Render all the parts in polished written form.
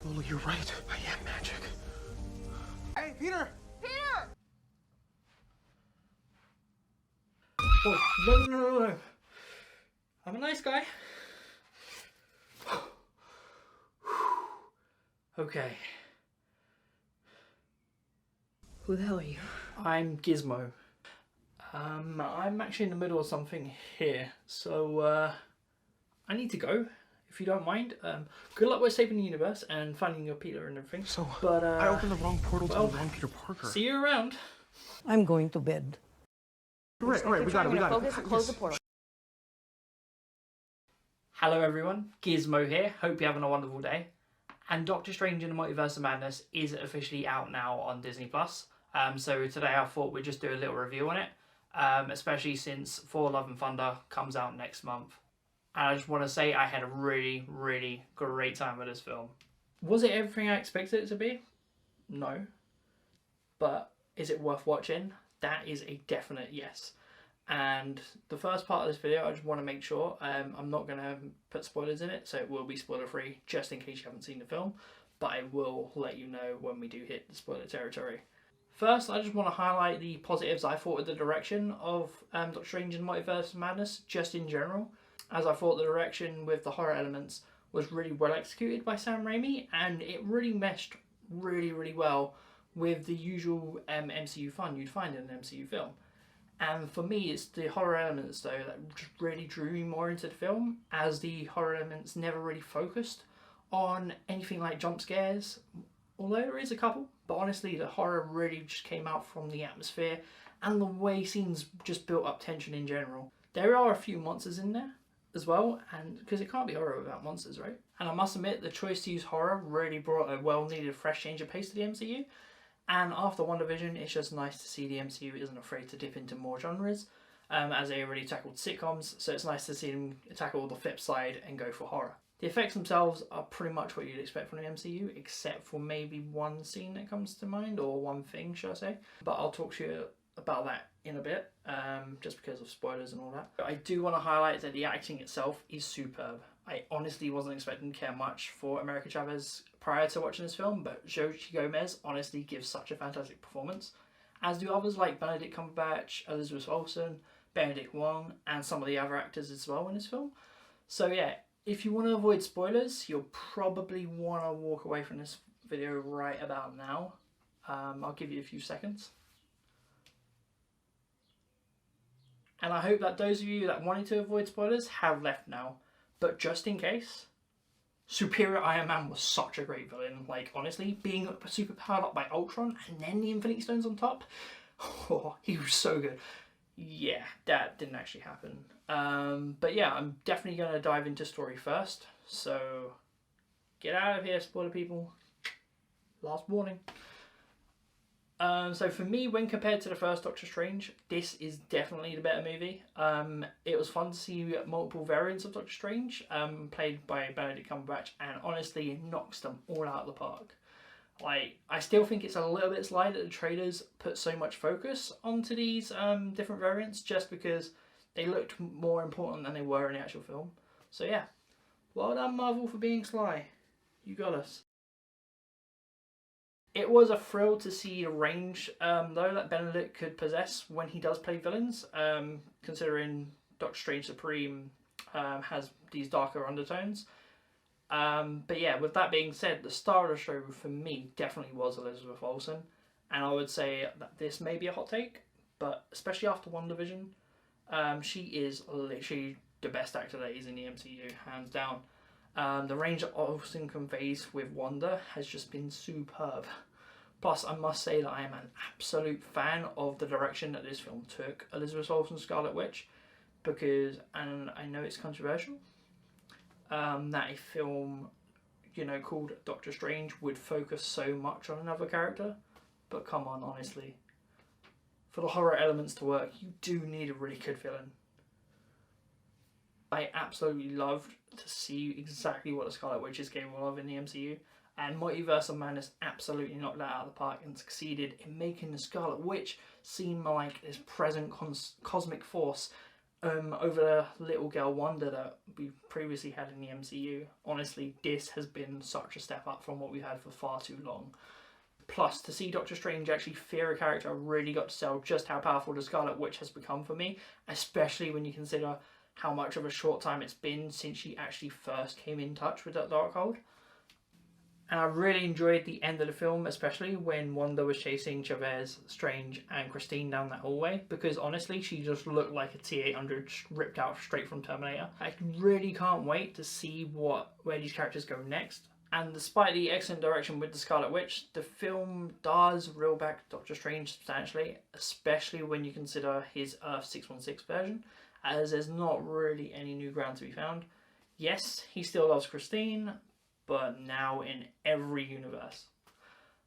Lola, you're right. I am magic. Hey, Peter! Peter! Oh, no. I'm a nice guy. Okay. Who the hell are you? I'm Gizmo. I'm actually in the middle of something here, so I need to go, if you don't mind. Good luck with saving the universe and finding your Peter and everything. So, but I opened the wrong portal to the wrong Peter Parker. See you around. I'm going to bed. All right, we got it. Focus and close the portal. Hello everyone, Gizmo here. Hope you're having a wonderful day. And Doctor Strange in the Multiverse of Madness is officially out now on Disney+. So today I thought we'd just do a little review on it, especially since Thor Love and Thunder comes out next month. And I just want to say I had a really, really great time with this film. Was it everything I expected it to be? No. But is it worth watching? That is a definite yes. And the first part of this video, I just want to make sure I'm not going to put spoilers in it, so it will be spoiler free just in case you haven't seen the film, but I will let you know when we do hit the spoiler territory. First, I just want to highlight the positives I thought with the direction of Doctor Strange in Multiverse of Madness, just in general, as I thought the direction with the horror elements was really well executed by Sam Raimi, and it really meshed really, really well with the usual MCU fun you'd find in an MCU film. And for me, it's the horror elements, though, that really drew me more into the film, as the horror elements never really focused on anything like jump scares, although there is a couple. But honestly, the horror really just came out from the atmosphere and the way scenes just built up tension in general. There are a few monsters in there as well, and because it can't be horror without monsters, right? And I must admit, the choice to use horror really brought a well-needed fresh change of pace to the MCU. And after WandaVision, it's just nice to see the MCU isn't afraid to dip into more genres, as they already tackled sitcoms, so it's nice to see them tackle the flip side and go for horror. The effects themselves are pretty much what you'd expect from the MCU, except for maybe one scene that comes to mind, or one thing, should I say. But I'll talk to you about that in a bit, just because of spoilers and all that. But I do want to highlight that the acting itself is superb. I honestly wasn't expecting to care much for America Chavez prior to watching this film, but Xochitl Gomez honestly gives such a fantastic performance, as do others like Benedict Cumberbatch, Elizabeth Olsen, Benedict Wong, and some of the other actors as well in this film. So yeah, if you want to avoid spoilers, you'll probably want to walk away from this video right about now. I'll give you a few seconds. And I hope that those of you that wanted to avoid spoilers have left now. But just in case, Superior Iron Man was such a great villain. Like, honestly, being super powered up by Ultron and then the Infinity Stones on top, oh, he was so good. Yeah, that didn't actually happen. But yeah, I'm definitely going to dive into story first. So, get out of here, spoiler people. Last warning. So for me, when compared to the first Doctor Strange, this is definitely the better movie. It was fun to see multiple variants of Doctor Strange, played by Benedict Cumberbatch, and honestly, it knocks them all out of the park. Like, I still think it's a little bit sly that the trailers put so much focus onto these different variants, just because they looked more important than they were in the actual film. So yeah, well done Marvel for being sly. You got us. It was a thrill to see the range, though, that Benedict could possess when he does play villains, considering Doctor Strange Supreme has these darker undertones. But yeah, with that being said, the star of the show for me definitely was Elizabeth Olsen, and I would say that this may be a hot take, but especially after WandaVision, she is literally the best actor that is in the MCU, hands down. The range that Olsen conveys with Wanda has just been superb. Plus, I must say that I am an absolute fan of the direction that this film took Elizabeth Olsen's Scarlet Witch, because, and I know it's controversial, that a film, you know, called Doctor Strange would focus so much on another character, but come on, honestly, for the horror elements to work, you do need a really good villain. I absolutely loved to see exactly what the Scarlet Witch is capable of in the MCU, and Multiverse of Madness absolutely knocked that out of the park and succeeded in making the Scarlet Witch seem like this present cosmic force over the little girl Wanda that we previously had in the MCU. Honestly, this has been such a step up from what we had for far too long. Plus, to see Doctor Strange actually fear a character really got to sell just how powerful the Scarlet Witch has become for me, especially when you consider how much of a short time it's been since she actually first came in touch with that Darkhold. And I really enjoyed the end of the film, especially when Wanda was chasing Chavez, Strange and Christine down that hallway, because honestly she just looked like a T-800 ripped out straight from Terminator. I really can't wait to see where these characters go next. And despite the excellent direction with the Scarlet Witch, the film does reel back Doctor Strange substantially, especially when you consider his Earth 616 version, as there's not really any new ground to be found. Yes, he still loves Christine, but now in every universe.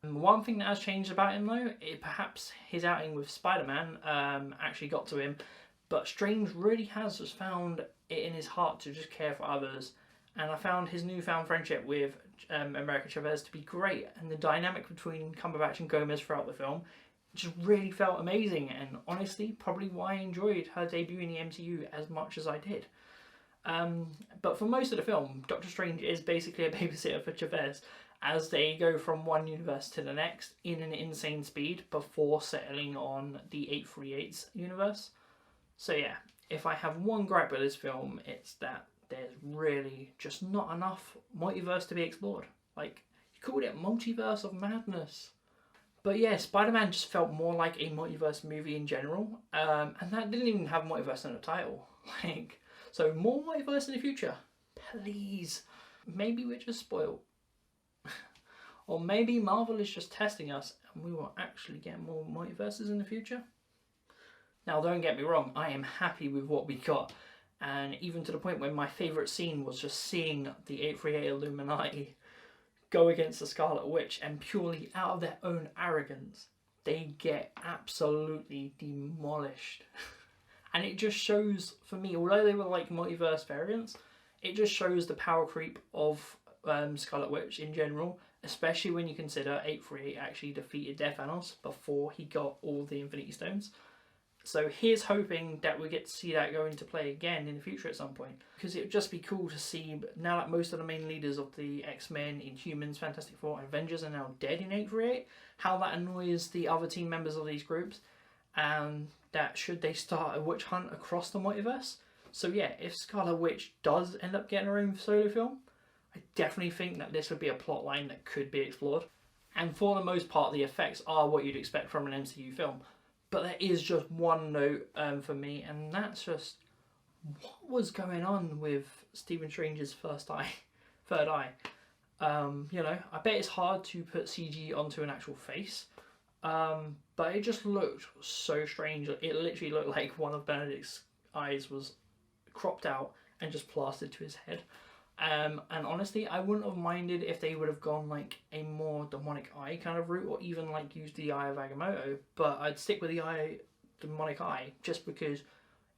And one thing that has changed about him though, perhaps his outing with Spider-Man actually got to him, but Strange really has just found it in his heart to just care for others. And I found his newfound friendship with America Chavez to be great, and the dynamic between Cumberbatch and Gomez throughout the film just really felt amazing, and honestly probably why I enjoyed her debut in the MCU as much as I did. But for most of the film, Doctor Strange is basically a babysitter for Chavez as they go from one universe to the next in an insane speed before settling on the 838's universe. So yeah, if I have one gripe with this film, it's that there's really just not enough multiverse to be explored. Like, you called it Multiverse of Madness. But yeah, Spider-Man just felt more like a multiverse movie in general, and that didn't even have multiverse in the title. Like, so more multiverse in the future, please. Maybe we're just spoiled. Or maybe Marvel is just testing us and we will actually get more multiverses in the future. Now don't get me wrong, I am happy with what we got. And even to the point where my favourite scene was just seeing the 838 Illuminati go against the Scarlet Witch, and purely out of their own arrogance, they get absolutely demolished. And it just shows, for me, although they were like multiverse variants, it just shows the power creep of Scarlet Witch in general, especially when you consider 838 actually defeated Thanos before he got all the Infinity Stones. So here's hoping that we get to see that go into play again in the future at some point. Because it would just be cool to see, now that most of the main leaders of the X-Men, Inhumans, Fantastic Four and Avengers are now dead in 838, how that annoys the other team members of these groups, and that should they start a witch hunt across the multiverse. So yeah, if Scarlet Witch does end up getting her own solo film, I definitely think that this would be a plot line that could be explored. And for the most part, the effects are what you'd expect from an MCU film. But there is just one note for me, and that's just what was going on with Stephen Strange's third eye. You know, I bet it's hard to put CG onto an actual face, but it just looked so strange. It literally looked like one of Benedict's eyes was cropped out and just plastered to his head. And honestly, I wouldn't have minded if they would have gone like a more demonic eye kind of route, or even like used the Eye of Agamotto, but I'd stick with the demonic eye just because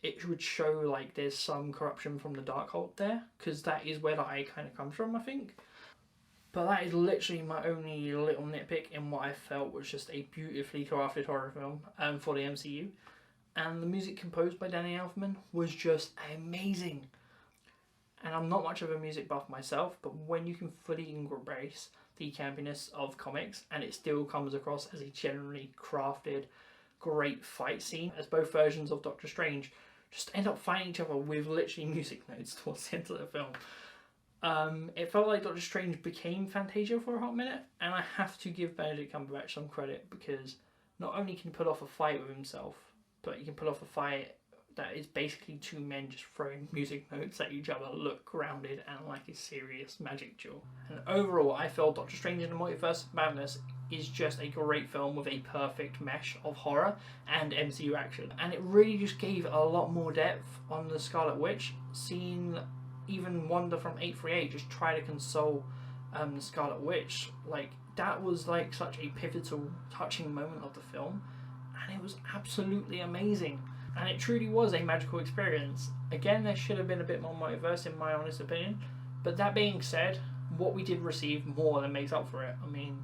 it would show like there's some corruption from the Darkhold there, because that is where the eye kind of comes from, I think. But that is literally my only little nitpick in what I felt was just a beautifully crafted horror film for the MCU. And the music composed by Danny Elfman was just amazing. And I'm not much of a music buff myself, but when you can fully embrace the campiness of comics and it still comes across as a generally crafted, great fight scene, as both versions of Doctor Strange just end up fighting each other with literally music notes towards the end of the film. It felt like Doctor Strange became Fantasia for a hot minute, and I have to give Benedict Cumberbatch some credit, because not only can he pull off a fight with himself, but he can pull off a fight that is basically two men just throwing music notes at each other, look grounded and like a serious magic duel. And overall, I felt Doctor Strange in the Multiverse of Madness is just a great film with a perfect mesh of horror and MCU action. And it really just gave a lot more depth on the Scarlet Witch, seeing even Wanda from 838 just try to console the Scarlet Witch. Like, that was like such a pivotal, touching moment of the film, and it was absolutely amazing. And it truly was a magical experience. Again, there should have been a bit more multiverse in my honest opinion. But that being said, what we did receive more than makes up for it. I mean,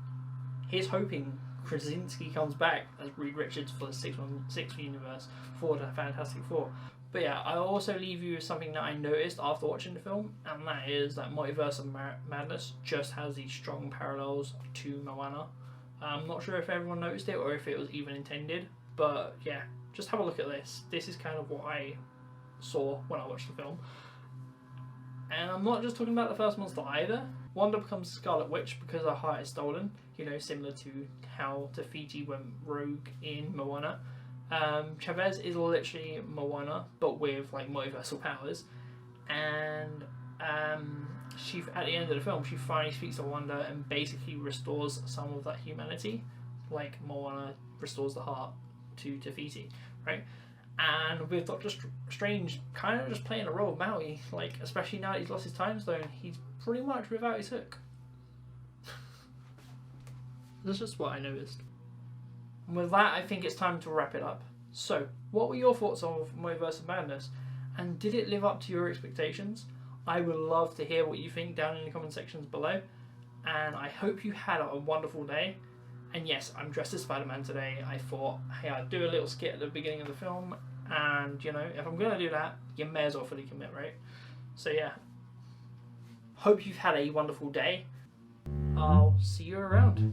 here's hoping Krasinski comes back as Reed Richards for the 616 universe for the Fantastic Four. But yeah, I'll also leave you with something that I noticed after watching the film, and that is that Multiverse of Madness just has these strong parallels to Moana. I'm not sure if everyone noticed it or if it was even intended, but yeah, just have a look at this. This is kind of what I saw when I watched the film. And I'm not just talking about the first monster either. Wanda becomes Scarlet Witch because her heart is stolen, you know, similar to how Te Fiti went rogue in Moana. Chavez is literally Moana, but with like multiversal powers. And she, at the end of the film, she finally speaks to Wanda and basically restores some of that humanity, like Moana restores the heart to Te Fiti, right? And with Doctor Strange kind of just playing a role of Maui, like especially now that he's lost his time stone, he's pretty much without his hook. That's just what I noticed. And with that, I think it's time to wrap it up. So, what were your thoughts of Multiverse of Madness? And did it live up to your expectations? I would love to hear what you think down in the comment sections below. And I hope you had a wonderful day. And yes, I'm dressed as Spider-Man today. I thought, hey, I'd do a little skit at the beginning of the film. And, you know, if I'm going to do that, you may as well fully commit, right? So yeah. Hope you've had a wonderful day. I'll see you around.